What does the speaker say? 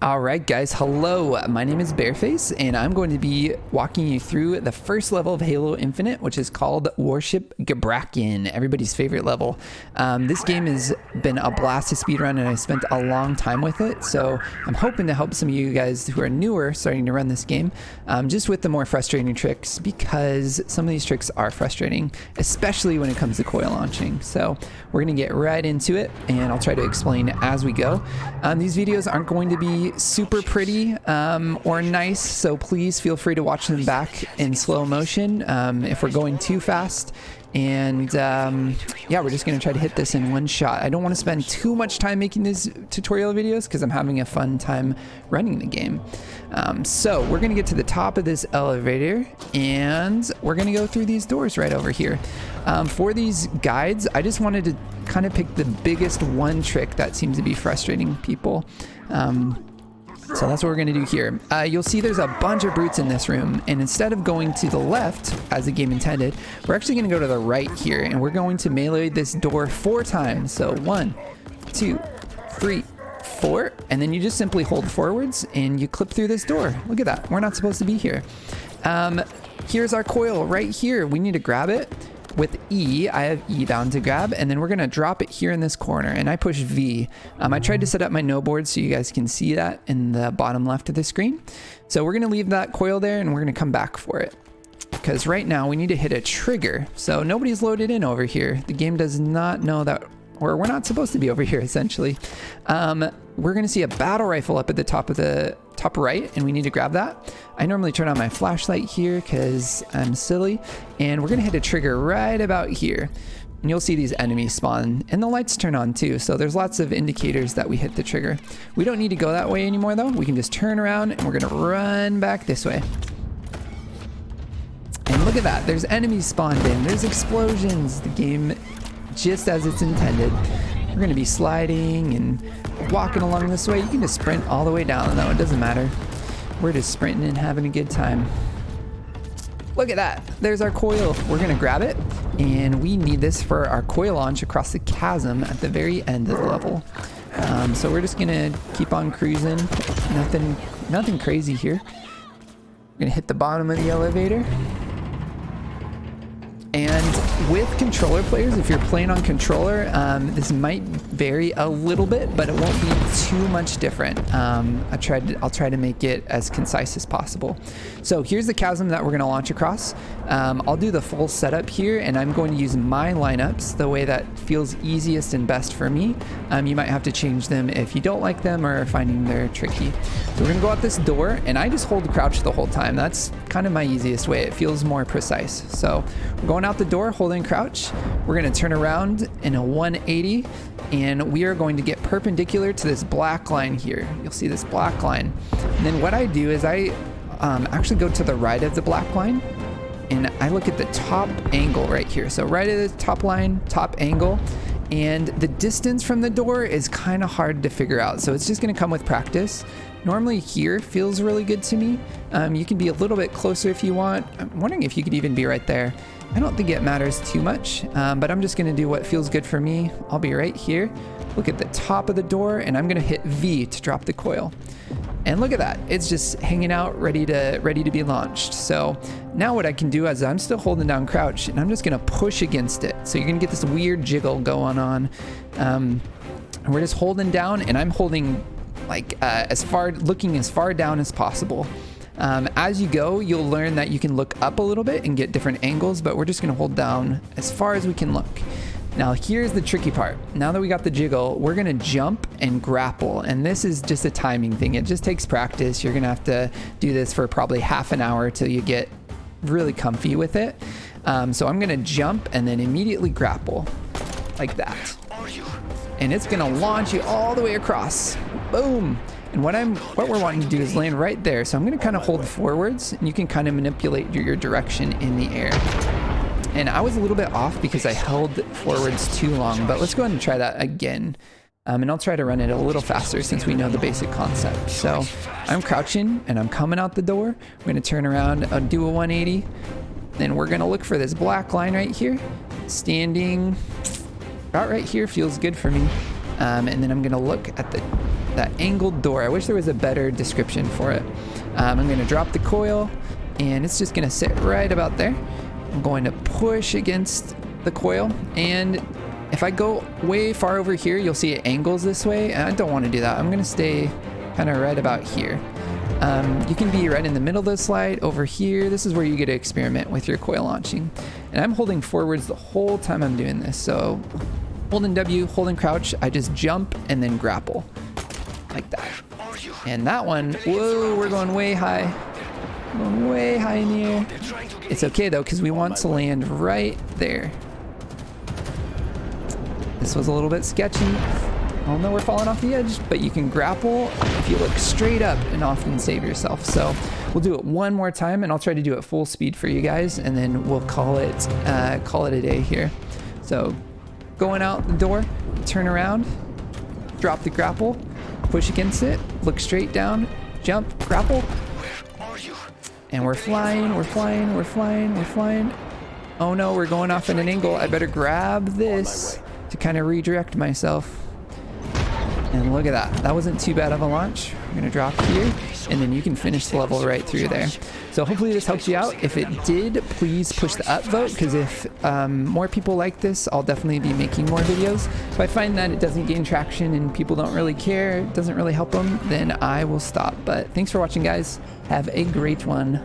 All right, guys, hello. My name is Bareface, and I'm going to be walking you through the first level of Halo Infinite, which is called Warship Gabrakian, everybody's favorite level. This game has been a blast to speedrun, and I spent a long time with it, so I'm hoping to help some of you guys who are newer starting to run this game, just with the more frustrating tricks, because some of these tricks are frustrating, especially when it comes to coil launching. So we're going to get right into it, and I'll try to explain as we go. These videos aren't going to be super pretty or nice, so please feel free to watch them back in slow motion if we're going too fast. And yeah, we're just going to try to hit this in one shot. I don't want to spend too much time making these tutorial videos because I'm having a fun time running the game. So we're going to get to the top of this elevator, and we're going to go through these doors right over here. For these guides, I just wanted to kind of pick the biggest one trick that seems to be frustrating people. So that's what we're going to do here. You'll see there's a bunch of brutes in this room, and instead of going to the left, as the game intended, we're actually going to go to the right here, and we're going to melee this door 4 times. So 1, 2, 3, 4, and then you just simply hold forwards, and you clip through this door. Look at that. We're not supposed to be here. Here's our coil right here. We need to grab it. With E, I have E down to grab, and then we're going to drop it here in this corner, and I push V. I tried to set up my no board so you guys can see that in the bottom left of the screen. So we're going to leave that coil there, and we're going to come back for it. Because right now we need to hit a trigger. So nobody's loaded in over here. The game does not know that, or we're not supposed to be over here, essentially. We're going to see a battle rifle up at the top right, and we need to grab that. I normally turn on my flashlight here because I'm silly, and we're going to hit a trigger right about here. And you'll see these enemies spawn, and the lights turn on too, so there's lots of indicators that we hit the trigger. We don't need to go that way anymore though. We can just turn around, and we're going to run back this way. And look at that, there's enemies spawned in, there's explosions. The game just as it's intended. We're going to be sliding and walking along this way. You can just sprint all the way down though, it doesn't matter. We're just sprinting and having a good time. Look at that, there's our coil. We're going to grab it, and we need this for our coil launch across the chasm at the very end of the level. So we're just going to keep on cruising. Nothing crazy here. We're going to hit the bottom of the elevator. And with controller players, if you're playing on controller, this might vary a little bit, but it won't be too much different. I'll try to make it as concise as possible. So here's the chasm that we're going to launch across. I'll do the full setup here, and I'm going to use my lineups the way that feels easiest and best for me. You might have to change them if you don't like them or are finding they're tricky. So we're going to go out this door, and I just hold crouch the whole time. That's kind of my easiest way. It feels more precise. So we're going out the door holding crouch. We're going to turn around in a 180, and we are going to get perpendicular to this black line here. You'll see this black line. And then what I do is I actually go to the right of the black line, and I look at the top angle right here. So right at the top line, top angle, and the distance from the door is kind of hard to figure out. So it's just going to come with practice. Normally here feels really good to me. You can be a little bit closer if you want. I'm wondering if you could even be right there. I don't think it matters too much, but I'm just going to do what feels good for me. I'll be right here. Look at the top of the door, and I'm going to hit V to drop the coil. And look at that. It's just hanging out, ready to be launched. So now what I can do is I'm still holding down crouch, and I'm just going to push against it. So you're going to get this weird jiggle going on. And we're just holding down, and I'm holding like looking as far down as possible. As you go, you'll learn that you can look up a little bit and get different angles, but we're just going to hold down as far as we can look. Now here's the tricky part. Now that we got the jiggle, we're going to jump and grapple, and this is just a timing thing. It just takes practice. You're going to have to do this for probably half an hour till you get really comfy with it. So I'm going to jump and then immediately grapple like that. And it's going to launch you all the way across. Boom. And what we're wanting to do is land right there. So I'm going to kind of hold forwards, and you can kind of manipulate your direction in the air. And I was a little bit off because I held forwards too long, but let's go ahead and try that again. And I'll try to run it a little faster since we know the basic concept. So I'm crouching, and I'm coming out the door. I'm going to turn around, I'll do a 180. Then we're going to look for this black line right here. Standing about right here feels good for me. And then I'm going to look at the that angled door. I wish there was a better description for it. I'm going to drop the coil, and it's just going to sit right about there. I'm going to push against the coil, and if I go way far over here, you'll see it angles this way, and I don't want to do that. I'm going to stay kind of right about here. You can be right in the middle of the slide over here. This is where you get to experiment with your coil launching. And I'm holding forwards the whole time I'm doing this. So holding W, holding crouch, I just jump and then grapple like that. And that one, whoa, we're going way high. Going way high in the air. It's okay though, because we want to land right there. This was a little bit sketchy. Oh no, we're falling off the edge, but you can grapple if you look straight up and often save yourself. So we'll do it one more time, and I'll try to do it full speed for you guys, and then we'll call it a day here. So going out the door, turn around, drop the grapple, push against it, look straight down, jump, grapple, Where are you? and we're flying, we're flying, we're flying, we're flying. Oh no, we're going off at an angle. I better grab this to kind of redirect myself. And look at that. That wasn't too bad of a launch. I'm going to drop here, and then you can finish the level right through there. So hopefully this helps you out. If it did, please push the upvote, because if more people like this, I'll definitely be making more videos. If I find that it doesn't gain traction and people don't really care, it doesn't really help them, then I will stop. But thanks for watching, guys. Have a great one.